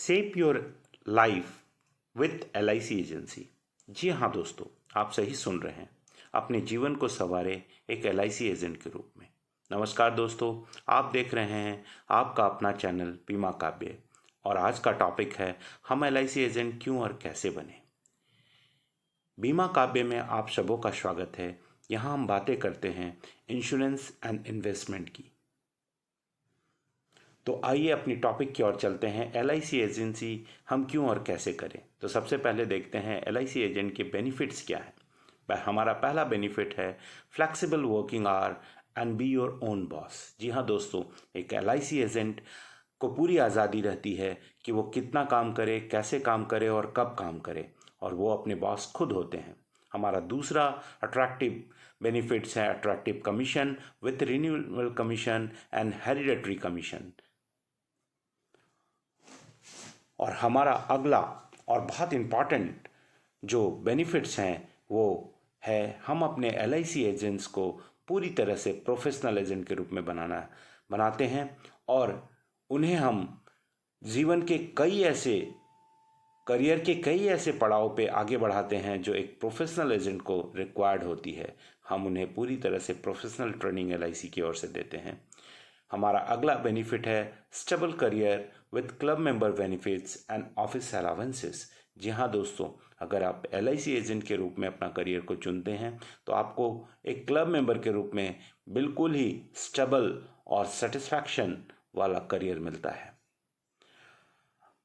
Save your life with LIC एजेंसी। जी हाँ दोस्तों, आप सही सुन रहे हैं। अपने जीवन को संवारे एक LIC एजेंट के रूप में। नमस्कार दोस्तों, आप देख रहे हैं आपका अपना चैनल बीमा काव्य और आज का टॉपिक है हम LIC एजेंट क्यों और कैसे बने। बीमा काव्य में आप सबों का स्वागत है। यहाँ हम बातें करते हैं इंश्योरेंस एंड इन्वेस्टमेंट की। तो आइए अपनी टॉपिक की ओर चलते हैं। LIC एजेंसी हम क्यों और कैसे करें। तो सबसे पहले देखते हैं LIC एजेंट के बेनिफिट्स क्या है। हमारा पहला बेनिफिट है flexible working hour and be your own boss. जी हाँ दोस्तों, एक LIC एजेंट को पूरी आज़ादी रहती है कि वो कितना काम करे, कैसे काम करे और कब काम करे, और वो अपने बॉस खुद होते हैं। हमारा दूसरा अट्रैक्टिव बेनिफिट्स है attractive commission with renewable commission and hereditary commission. और हमारा अगला और बहुत इम्पॉर्टेंट जो बेनिफिट्स हैं वो है हम अपने LIC एजेंट्स को पूरी तरह से प्रोफेशनल एजेंट के रूप में बनाते हैं और उन्हें हम जीवन के करियर के कई ऐसे पड़ाव पे आगे बढ़ाते हैं जो एक प्रोफेशनल एजेंट को रिक्वायर्ड होती है। हम उन्हें पूरी तरह से प्रोफेशनल ट्रेनिंग LIC की ओर से देते हैं। हमारा अगला बेनिफिट है stable career with club member benefits and office allowances. जी हाँ दोस्तों, अगर आप LIC एजेंट के रूप में अपना करियर को चुनते हैं तो आपको एक क्लब मेंबर के रूप में बिल्कुल ही स्टेबल और सेटिस्फैक्शन वाला करियर मिलता है।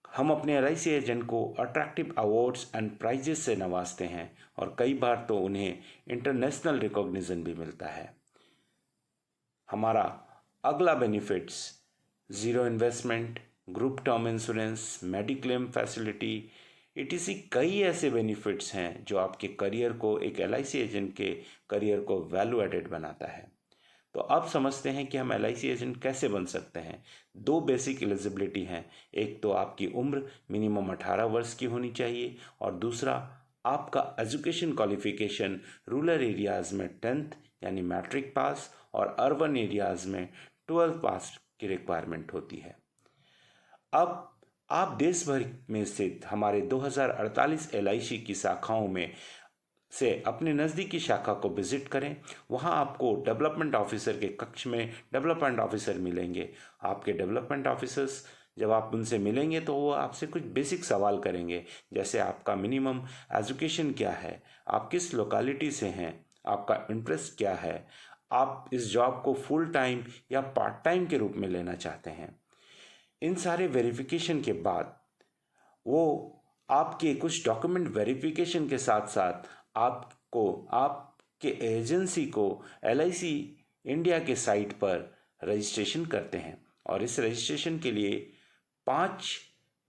हम अपने LIC एजेंट को अट्रैक्टिव अवार्ड्स एंड प्राइजेस से नवाजते हैं और कई बार तो उन्हें इंटरनेशनल रिकॉग्निशन भी मिलता है। हमारा अगला benefits zero investment, group term insurance, mediclaim facility ETC कई ऐसे बेनिफिट्स हैं जो आपके करियर को, एक LIC एजेंट के करियर को वैल्यू एडेड बनाता है। तो अब समझते हैं कि हम LIC एजेंट कैसे बन सकते हैं। दो बेसिक एलिजिबिलिटी हैं। एक तो आपकी उम्र मिनिमम 18 वर्ष की होनी चाहिए और दूसरा आपका एजुकेशन क्वालिफिकेशन रूरल एरियाज़ में 10th यानी मैट्रिक पास और अर्बन एरियाज़ में 12th पास की रिक्वायरमेंट होती है। अब आप देश भर में स्थित हमारे 2048 LIC की शाखाओं में से अपने नज़दीकी शाखा को विजिट करें। वहाँ आपको डेवलपमेंट ऑफिसर के कक्ष में डेवलपमेंट ऑफिसर मिलेंगे। आपके डेवलपमेंट ऑफिसर्स जब आप उनसे मिलेंगे तो वो आपसे कुछ बेसिक सवाल करेंगे, जैसे आपका मिनिमम एजुकेशन क्या है, आप किस लोकेलिटी से हैं, आपका इंटरेस्ट क्या है, आप इस जॉब को फुल टाइम या पार्ट टाइम के रूप में लेना चाहते हैं। इन सारे वेरिफिकेशन के बाद वो आपके कुछ डॉक्यूमेंट वेरिफिकेशन के साथ साथ आपके एजेंसी को LIC इंडिया के साइट पर रजिस्ट्रेशन करते हैं और इस रजिस्ट्रेशन के लिए 5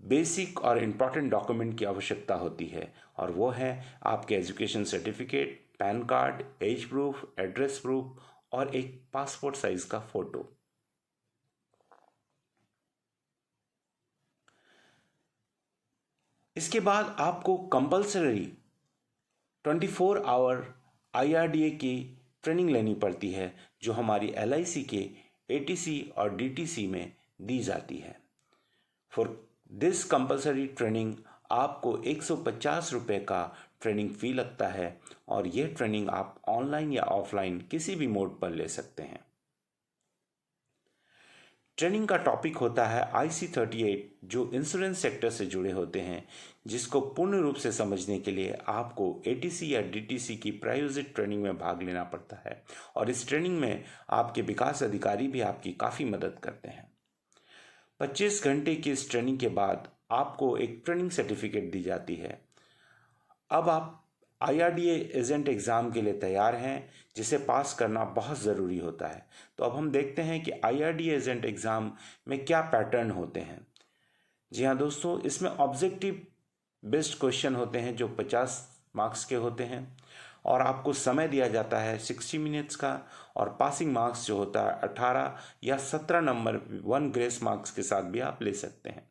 बेसिक और इम्पॉर्टेंट डॉक्यूमेंट की आवश्यकता होती है और वो है आपके education certificate, PAN card, age proof, address proof और एक पासपोर्ट साइज का फोटो। इसके बाद आपको कंपल्सरी 24 आवर IRDA की ट्रेनिंग लेनी पड़ती है जो हमारी LIC के ATC और DTC में दी जाती है। फॉर दिस कंपल्सरी ट्रेनिंग आपको 150 रुपये का ट्रेनिंग फ़ी लगता है और यह ट्रेनिंग आप ऑनलाइन या ऑफलाइन किसी भी मोड पर ले सकते हैं। ट्रेनिंग का टॉपिक होता है IC38 जो इंश्योरेंस सेक्टर से जुड़े होते हैं, जिसको पूर्ण रूप से समझने के लिए आपको ATC या DTC की प्रायोजित ट्रेनिंग में भाग लेना पड़ता है और इस ट्रेनिंग में आपके विकास अधिकारी भी आपकी काफ़ी मदद करते हैं। 25 घंटे की इस ट्रेनिंग के बाद आपको एक ट्रेनिंग सर्टिफिकेट दी जाती है। अब आप IRDA एजेंट एग्ज़ाम के लिए तैयार हैं, जिसे पास करना बहुत ज़रूरी होता है। तो अब हम देखते हैं कि IRDA एजेंट एग्ज़ाम में क्या पैटर्न होते हैं। जी हाँ दोस्तों, इसमें ऑब्जेक्टिव बेस्ड क्वेश्चन होते हैं जो 50 मार्क्स के होते हैं और आपको समय दिया जाता है 60 मिनट्स का और पासिंग मार्क्स जो होता है 18 या 17 नंबर 1 ग्रेस मार्क्स के साथ भी आप ले सकते हैं।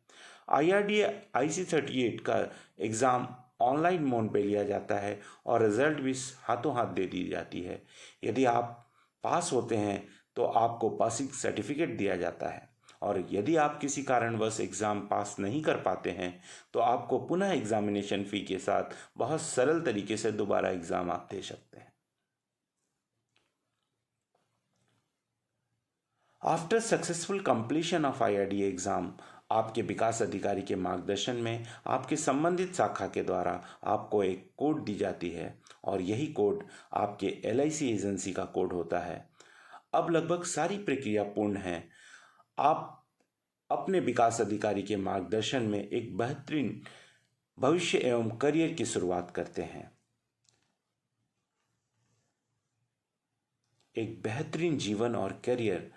IRDA IC38 का एग्ज़ाम ऑनलाइन मोड पे लिया जाता है और रिज़ल्ट भी हाथों हाथ दे दी जाती है। यदि आप पास होते हैं तो आपको पासिंग सर्टिफिकेट दिया जाता है और यदि आप किसी कारणवश एग्ज़ाम पास नहीं कर पाते हैं तो आपको पुनः एग्जामिनेशन फ़ी के साथ बहुत सरल तरीके से दोबारा एग्ज़ाम आप दे सकते हैं। After successful completion of IRDA exam, आपके विकास अधिकारी के मार्गदर्शन में आपके संबंधित शाखा के द्वारा आपको एक कोड दी जाती है और यही कोड आपके LIC एजेंसी का कोड होता है। अब लगभग सारी प्रक्रिया पूर्ण है। आप अपने विकास अधिकारी के मार्गदर्शन में एक बेहतरीन भविष्य एवं करियर की शुरुआत करते हैं। एक बेहतरीन जीवन और करियर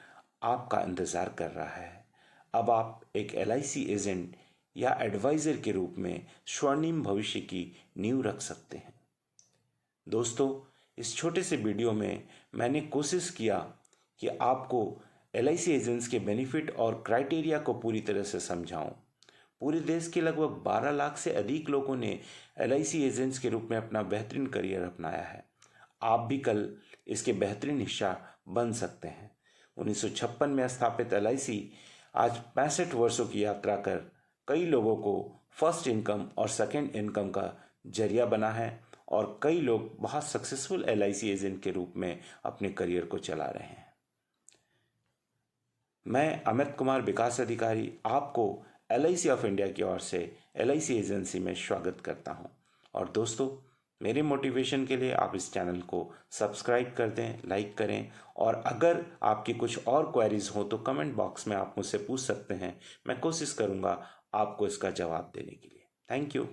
आपका इंतज़ार कर रहा है। अब आप एक LIC एजेंट या एडवाइज़र के रूप में स्वर्णिम भविष्य की नींव रख सकते हैं। दोस्तों, इस छोटे से वीडियो में मैंने कोशिश किया कि आपको LIC एजेंट्स के बेनिफिट और क्राइटेरिया को पूरी तरह से समझाऊं। पूरे देश के लगभग 12 लाख से अधिक लोगों ने LIC एजेंट्स के रूप में अपना बेहतरीन करियर अपनाया है। आप भी कल इसके बेहतरीन हिस्सा बन सकते हैं। 1956 में स्थापित LIC आज 65 वर्षों की यात्रा कर कई लोगों को फर्स्ट इनकम और सेकंड इनकम का जरिया बना है और कई लोग बहुत सक्सेसफुल LIC एजेंट के रूप में अपने करियर को चला रहे हैं। मैं अमित कुमार, विकास अधिकारी, आपको LIC ऑफ इंडिया की ओर से LIC एजेंसी में स्वागत करता हूं। और दोस्तों, मेरे मोटिवेशन के लिए आप इस चैनल को सब्सक्राइब कर दें, लाइक करें और अगर आपकी कुछ और क्वेरीज हो तो कमेंट बॉक्स में आप मुझसे पूछ सकते हैं। मैं कोशिश करूंगा आपको इसका जवाब देने के लिए। Thank you.